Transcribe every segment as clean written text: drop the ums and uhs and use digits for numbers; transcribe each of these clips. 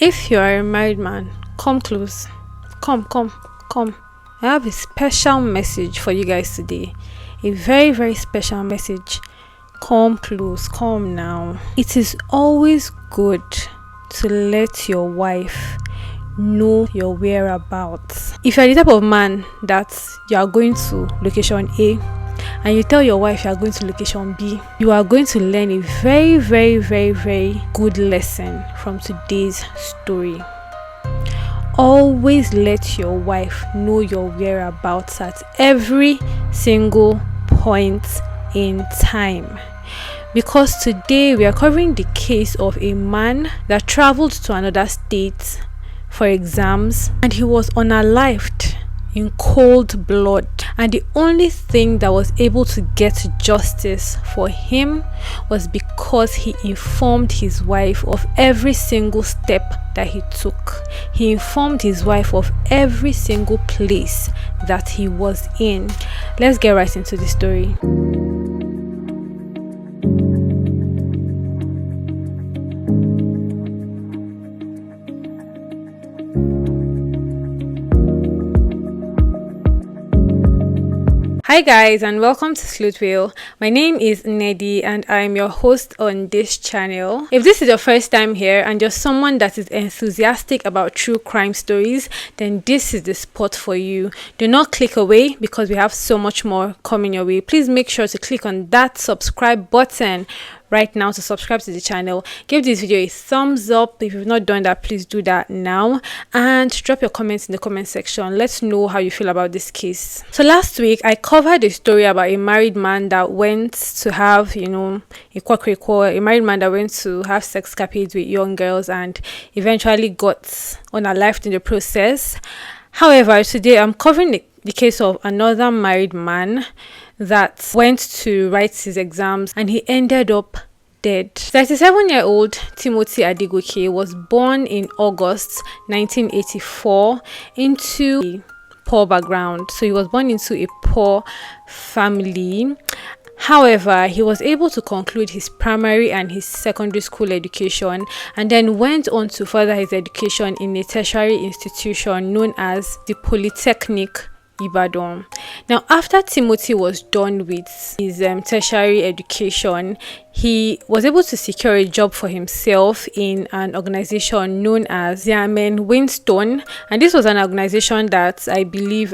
If you are a married man, come close. Come. I have a special message for you guys today. A very, very special message. Come close, come now. It is always good to let your wife know your whereabouts. If you're the type of man that you are going to location A and you tell your wife you are going to location B, you are going to learn a very, very, very, very good lesson from today's story. Always let your wife know your whereabouts at every single point in time. Because today we are covering the case of a man that traveled to another state for exams and he was unalived in cold blood, and the only thing that was able to get justice for him was because he informed his wife of every single step that he took. He informed his wife of every single place that he was in. Let's get right into the story. Hi guys, and welcome to Sleuth Wheel. My name is Lled and I am your host on this channel. If this is your first time here and you're someone that is enthusiastic about true crime stories, then this is the spot for you. Do not click away because we have so much more coming your way. Please make sure to click on that subscribe button right now to subscribe to the channel. Give this video a thumbs up. If you've not done that, please do that now, and drop your comments in the comment section. Let's know how you feel about this case. So last week I covered a story about a married man that went to have a married man that went to have sex escapades with young girls and eventually got unalived in the process. However, today I'm covering the case of another married man that went to write his exams and he ended up dead. 37-year-old Timothy Adegoke was born in August 1984 into a poor background. So he was born into a poor family. However, he was able to conclude his primary and his secondary school education and then went on to further his education in a tertiary institution known as the Polytechnic Ibadan. Now, after Timothy was done with his tertiary education, he was able to secure a job for himself in an organization known as Yamen Winstone, and this was an organization that I believe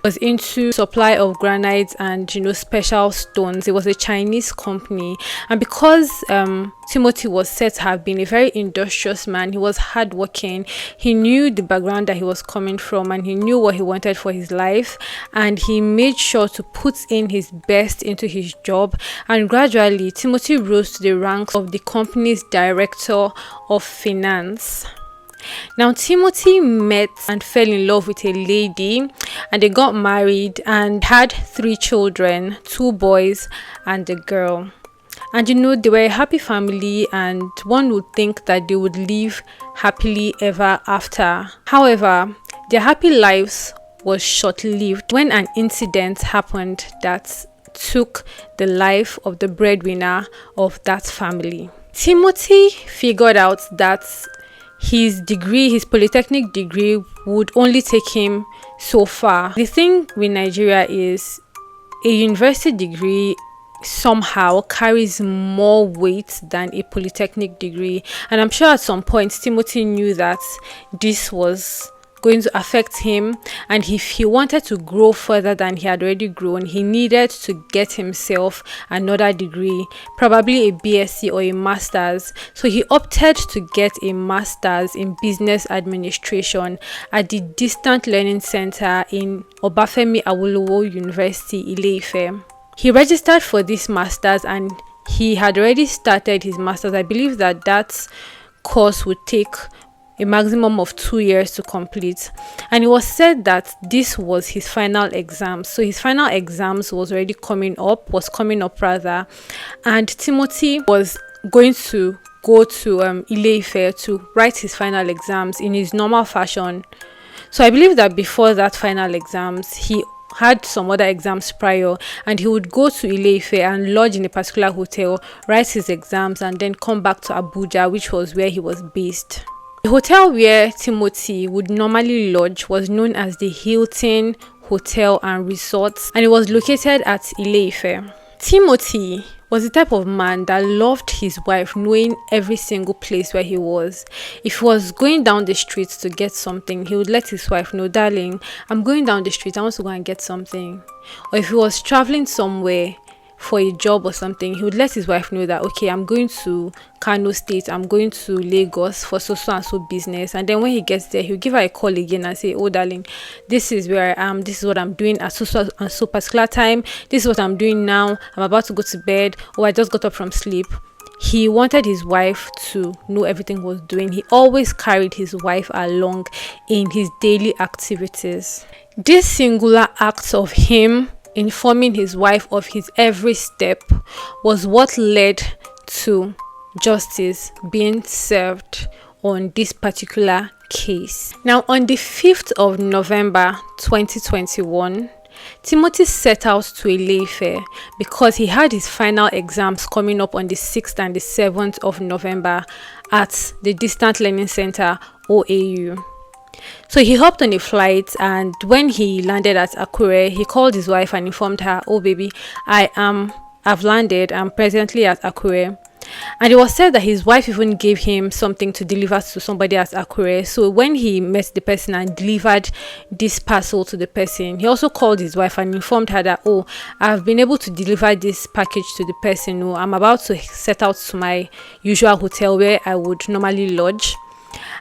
was into supply of granites and special stones. It was a Chinese company, and because Timothy was said to have been a very industrious man, he was hardworking, he knew the background that he was coming from and he knew what he wanted for his life, and he made sure to put in his best into his job, and gradually Timothy rose to the ranks of the company's director of finance. Now, Timothy met and fell in love with a lady, and they got married and had 3 children, 2 boys and a girl. And they were a happy family, and one would think that they would live happily ever after. However, their happy lives was short-lived when an incident happened that took the life of the breadwinner of that family. Timothy figured out that his polytechnic degree would only take him so far. The thing with Nigeria is a university degree somehow carries more weight than a polytechnic degree, and I'm sure at some point Timothy knew that this was going to affect him, and if he wanted to grow further than he had already grown, he needed to get himself another degree, probably a BSc or a master's. So he opted to get a master's in business administration at the Distant Learning Center in Obafemi Awolowo University, Ile-Ife. He registered for this master's and he had already started his master's. I believe that course would take a maximum of 2 years to complete, and it was said that this was his final exam. So his final exams was coming up, and Timothy was going to go to Ile-Ife to write his final exams in his normal fashion. So I believe that before that final exams, he had some other exams prior, and he would go to Ile-Ife and lodge in a particular hotel, write his exams, and then come back to Abuja, which was where he was based. The hotel where Timothy would normally lodge was known as the Hilton Hotel and Resorts, and it was located at Ile-Ife. Timothy was the type of man that loved his wife knowing every single place where he was. If he was going down the street to get something, he would let his wife know, darling, I'm going down the street, I want to go and get something. Or if he was traveling somewhere for a job or something, he would let his wife know that, okay, I'm going to Kano State, I'm going to Lagos for so and so business. And then when he gets there, he'll give her a call again and say, oh darling, this is where I am, this is what I'm doing at so and so particular time, this is what I'm doing now, I'm about to go to bed, or I just got up from sleep. He wanted his wife to know everything he was doing. He always carried his wife along in his daily activities. This singular act of him informing his wife of his every step was what led to justice being served on this particular case. Now, on the 5th of November 2021, Timothy set out to Ile-Ife because he had his final exams coming up on the 6th and the 7th of November at the Distant Learning Center, OAU. So he hopped on a flight, and when he landed at Akure, he called his wife and informed her, oh baby, I've landed, I'm presently at Akure. And it was said that his wife even gave him something to deliver to somebody at Akure. So when he met the person and delivered this parcel to the person, he also called his wife and informed her that, oh, I've been able to deliver this package to the person. Oh, I'm about to set out to my usual hotel where I would normally lodge.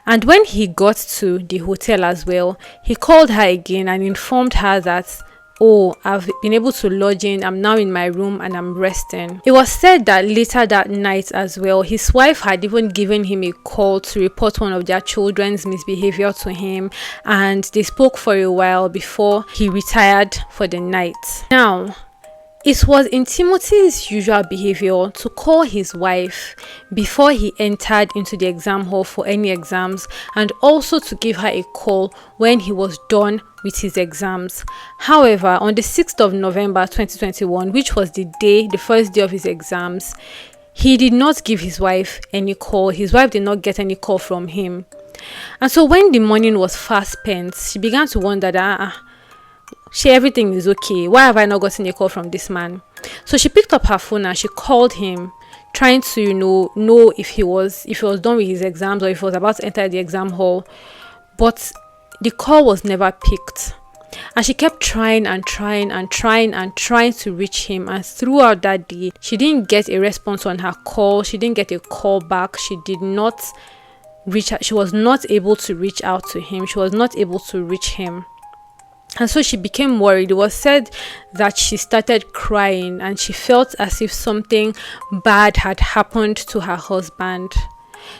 And when he got to the hotel as well, he called her again and informed her that, oh, I've been able to lodge in, I'm now in my room and I'm resting. It was said that later that night as well, his wife had even given him a call to report one of their children's misbehavior to him, and they spoke for a while before he retired for the night. Now, it was in Timothy's usual behavior to call his wife before he entered into the exam hall for any exams, and also to give her a call when he was done with his exams. However, on the 6th of November 2021, which was the first day of his exams, he did not give his wife any call. His wife did not get any call from him. And so when the morning was fast spent, she began to wonder that, everything is okay. Why have I not gotten a call from this man? So she picked up her phone and she called him, trying to know if he was done with his exams or if he was about to enter the exam hall. But the call was never picked. And she kept trying to reach him. And throughout that day, she didn't get a response on her call. She didn't get a call back. She was not able to reach out to him. She was not able to reach him. And so she became worried. It was said that she started crying and she felt as if something bad had happened to her husband.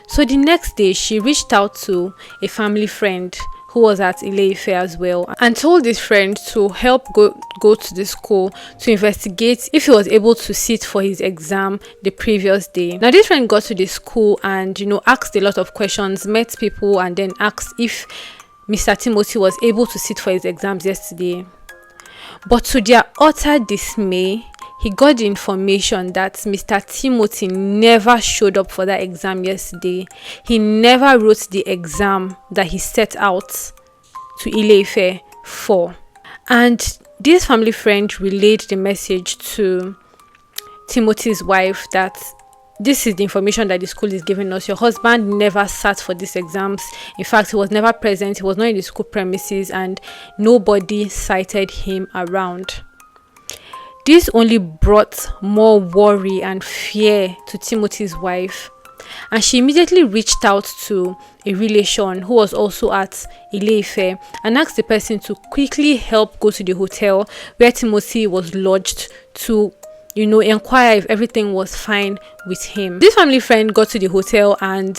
So the next day, she reached out to a family friend who was at Ile-Ife as well, and told this friend to help go to the school to investigate if he was able to sit for his exam the previous day. Now, this friend got to the school and asked a lot of questions, met people, and then asked if Mr. Timothy was able to sit for his exams yesterday. But to their utter dismay, he got the information that Mr. Timothy never showed up for that exam yesterday. He never wrote the exam that he set out to Ile-Ife for. And this family friend relayed the message to Timothy's wife that this is the information that the school is giving us. Your husband never sat for these exams. In fact, he was never present. He was not in the school premises and nobody cited him around. This only brought more worry and fear to Timothy's wife. And she immediately reached out to a relation who was also at Ile-Ife and asked the person to quickly help go to the hotel where Timothy was lodged to inquire if everything was fine with him. This family friend got to the hotel and,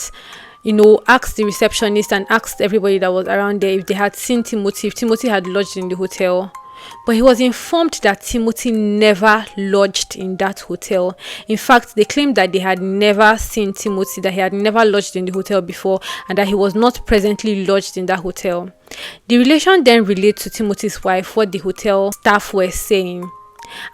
asked the receptionist and asked everybody that was around there if they had seen Timothy, if Timothy had lodged in the hotel. But he was informed that Timothy never lodged in that hotel. In fact, they claimed that they had never seen Timothy, that he had never lodged in the hotel before, and that he was not presently lodged in that hotel. The relation then relayed to Timothy's wife what the hotel staff were saying.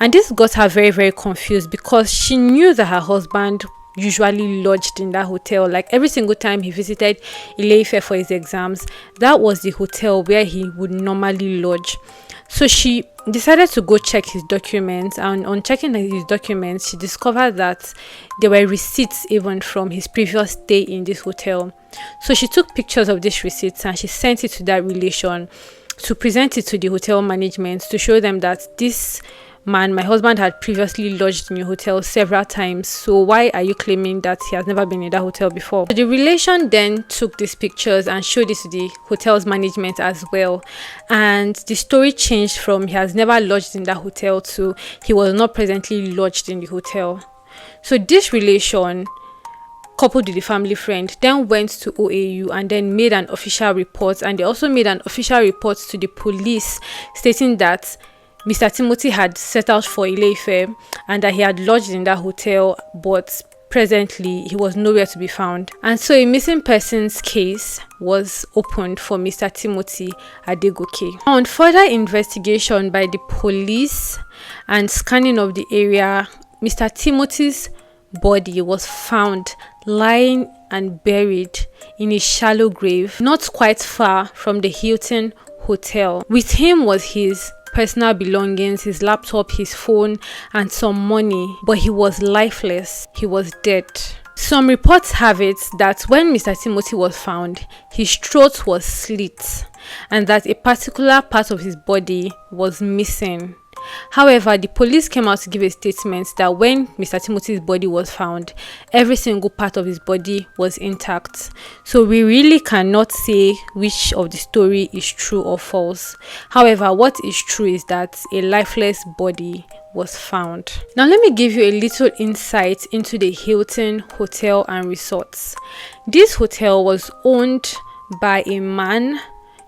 And this got her very, very confused because she knew that her husband usually lodged in that hotel. Like every single time he visited Ile-Ife for his exams, that was the hotel where he would normally lodge. So she decided to go check his documents, and on checking his documents, she discovered that there were receipts even from his previous stay in this hotel. So she took pictures of these receipts and she sent it to that relation to present it to the hotel management to show them that this man, my husband, had previously lodged in your hotel several times, so why are you claiming that he has never been in that hotel before? So the relation then took these pictures and showed it to the hotel's management as well, and the story changed from he has never lodged in that hotel to he was not presently lodged in the hotel. So this relation, coupled with the family friend, then went to OAU and then made an official report, and they also made an official report to the police stating that Mr. Timothy had set out for Ile-Ife and that he had lodged in that hotel, but presently he was nowhere to be found. And so a missing persons case was opened for Mr. Timothy Adegoke. On further investigation by the police and scanning of the area, Mr. Timothy's body was found lying and buried in a shallow grave not quite far from the Hilton Hotel. With him was his personal belongings, his laptop, his phone, and some money, but he was lifeless. He was dead. Some reports have it that when Mr. Timothy was found, his throat was slit and that a particular part of his body was missing. However, the police came out to give a statement that when Mr. Timothy's body was found, every single part of his body was intact. So we really cannot say which of the story is true or false. However, what is true is that a lifeless body was found. Now let me give you a little insight into the Hilton Hotel and Resorts. This hotel was owned by a man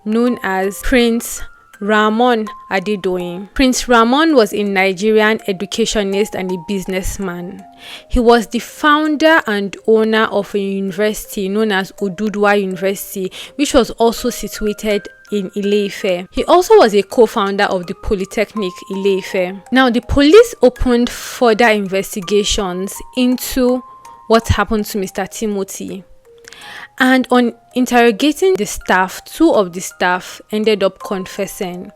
known as Prince Ramon Adedoyin. Prince Ramon was a Nigerian educationist and a businessman. He was the founder and owner of a university known as Oduduwa University, which was also situated in Ile-Ife. He also was a co-founder of the Polytechnic Ile-Ife. Now, the police opened further investigations into what happened to Mr. Timothy. And on interrogating the staff, two of the staff ended up confessing.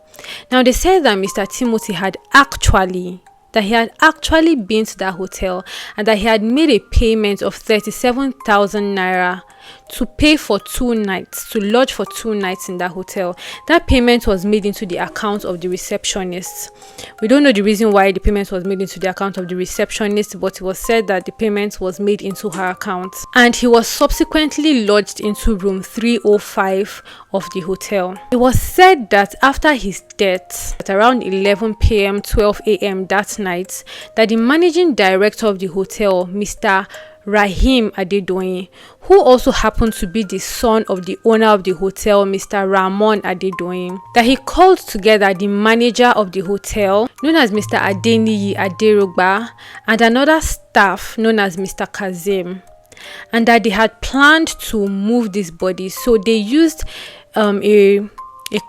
Now, they said that Mr. Timothy had actually been to that hotel and that he had made a payment of 37,000 naira to pay for 2 nights, to lodge for 2 nights in that hotel. That payment was made into the account of the receptionist. We don't know the reason why the payment was made into the account of the receptionist, but it was said that the payment was made into her account. And he was subsequently lodged into room 305 of the hotel. It was said that after his death, at around 11 p.m., 12 a.m. that night, that the managing director of the hotel, Mr. Rahim Adedoyin, who also happened to be the son of the owner of the hotel, Mr. Ramon Adedoyin, that he called together the manager of the hotel, known as Mr. Adeniyi Aderogba, and another staff known as Mr. Kazim, and that they had planned to move this body. So they used a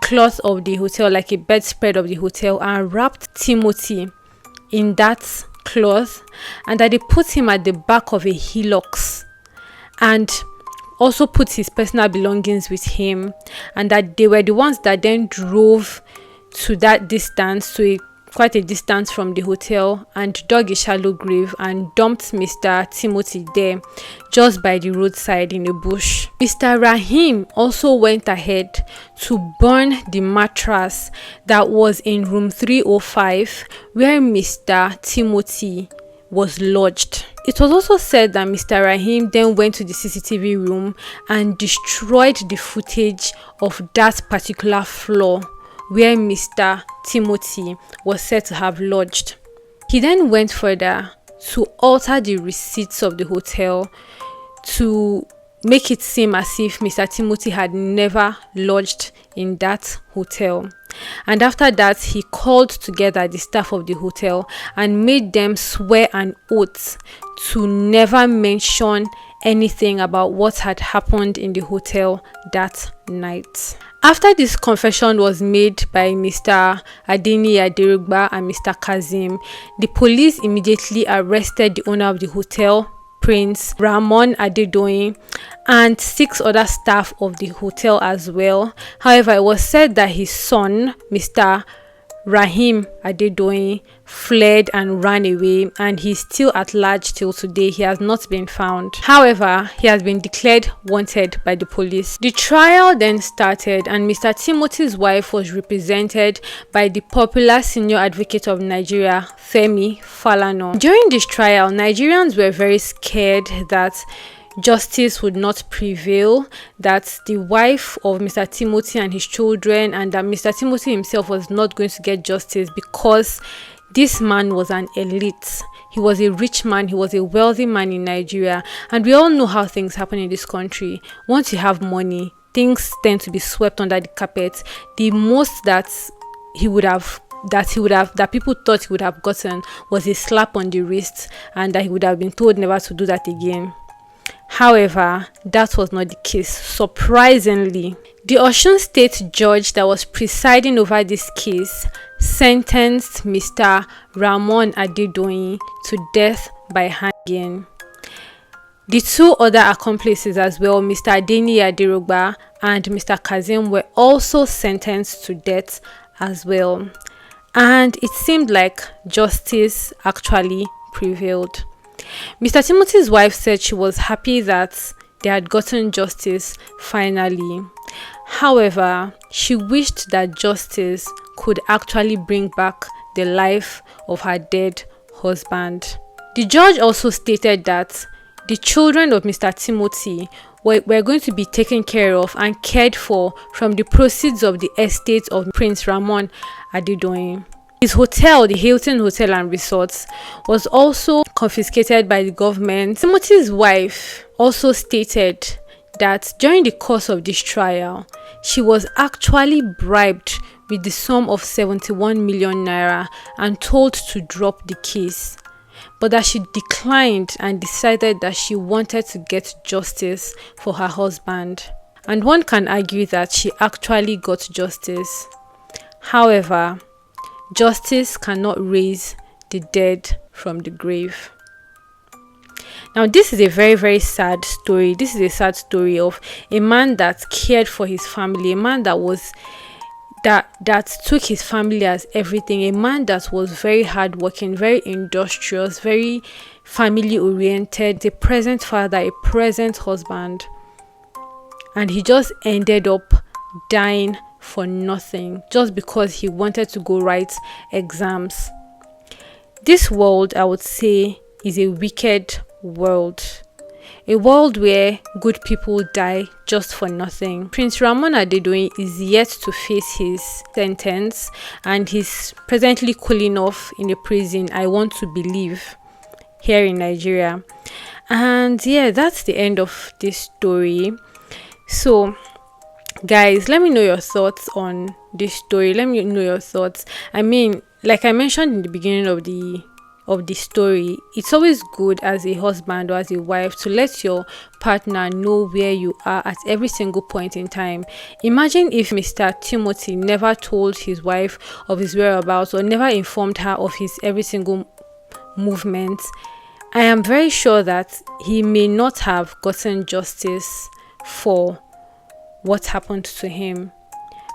cloth of the hotel, like a bedspread of the hotel, and wrapped Timothy in that cloth, and that they put him at the back of a hillock and also put his personal belongings with him, and that they were the ones that then drove to that distance, to quite a distance from the hotel, and dug a shallow grave and dumped Mr. Timothy there just by the roadside in a bush. Mr. Rahim also went ahead to burn the mattress that was in room 305 where Mr. Timothy was lodged. It was also said that Mr. Rahim then went to the CCTV room and destroyed the footage of that particular floor where Mr. Timothy was said to have lodged. He then went further to alter the receipts of the hotel to make it seem as if Mr. Timothy had never lodged in that hotel. And after that, he called together the staff of the hotel and made them swear an oath to never mention anything about what had happened in the hotel that night. After this confession was made by Mr. Adeniyi Aderogba and Mr. Kazim, the police immediately arrested the owner of the hotel, Prince Ramon Adedoyin and 6 other staff of the hotel as well. However, it was said that his son, Mr. Rahim Adedoyin, fled and ran away, and he's still at large till today. He has not been found. However, he has been declared wanted by the police. The trial then started, and Mr. Timothy's wife was represented by the popular senior advocate of Nigeria, Femi Falana. During this trial, Nigerians were very scared that justice would not prevail, that the wife of Mr. Timothy and his children, and that Mr. Timothy himself was not going to get justice because this man was an elite. He was a rich man, he was a wealthy man in Nigeria, and we all know how things happen in this country. Once you have money, things tend to be swept under the carpet. The most that people thought he would have gotten was a slap on the wrist, and that he would have been told never to do that again. However, that was not the case. Surprisingly, the Osun State judge that was presiding over this case sentenced Mr. Ramon Adedoyin to death by hanging. The 2 other accomplices as well, Mr. Adeni Adirogba and Mr. Kazim, were also sentenced to death as well. And it seemed like justice actually prevailed. Mr. Timothy's wife said she was happy that they had gotten justice finally. However, she wished that justice could actually bring back the life of her dead husband. The judge also stated that the children of Mr. Timothy were going to be taken care of and cared for from the proceeds of the estate of Prince Ramon Adedoyin. His hotel, the Hilton Hotel and Resorts, was also confiscated by the government. Timothy's wife also stated that during the course of this trial, she was actually bribed with the sum of 71 million naira and told to drop the case, but that she declined and decided that she wanted to get justice for her husband. And one can argue that she actually got justice. However, justice cannot raise the dead from the grave. Now, this is a very, very sad story. This is a sad story of a man that cared for his family, a man that took his family as everything, a man that was very hardworking, very industrious, very family oriented, a present father, a present husband, and he just ended up dying for nothing just because he wanted to go write exams. This world, I would say, is a wicked world. A world where good people die just for nothing. Prince Ramon Adedoyin is yet to face his sentence, and he's presently cooling off in a prison, I want to believe, here in Nigeria. And yeah, that's the end of this story. So guys, let me know your thoughts on this story. Let me know your thoughts. I mean, like I mentioned in the beginning of the story, it's always good as a husband or as a wife to let your partner know where you are at every single point in time. Imagine if Mr. Timothy never told his wife of his whereabouts or never informed her of his every single movement. I am very sure that he may not have gotten justice for what happened to him.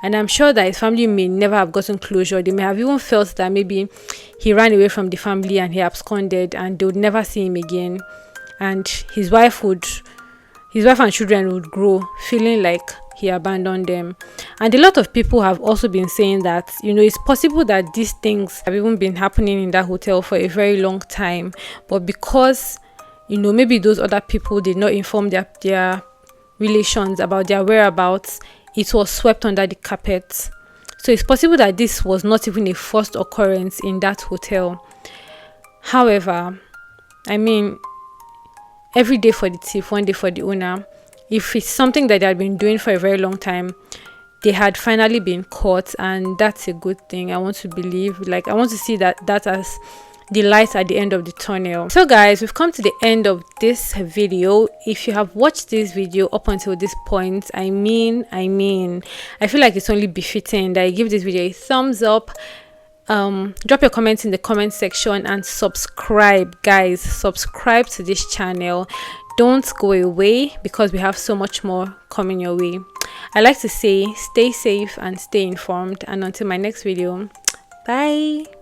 And I'm sure that his family may never have gotten closure. They may have even felt that maybe he ran away from the family and he absconded and they would never see him again. And his wife and children would grow feeling like he abandoned them. And a lot of people have also been saying that, it's possible that these things have even been happening in that hotel for a very long time. But because, maybe those other people did not inform their relations about their whereabouts, it was swept under the carpet. So it's possible that this was not even a first occurrence in that hotel. However, I mean, every day for the thief, one day for the owner. If it's something that they had been doing for a very long time, they had finally been caught, and that's a good thing. I want to believe, I want to see that as the light at the end of the tunnel. So guys, we've come to the end of this video. If you have watched this video up until this point, I feel like it's only befitting that I give this video a thumbs up. drop your comments in the comment section and subscribe, guys. Subscribe to this channel. Don't go away because we have so much more coming your way. I like to say stay safe and stay informed, and until my next video, bye.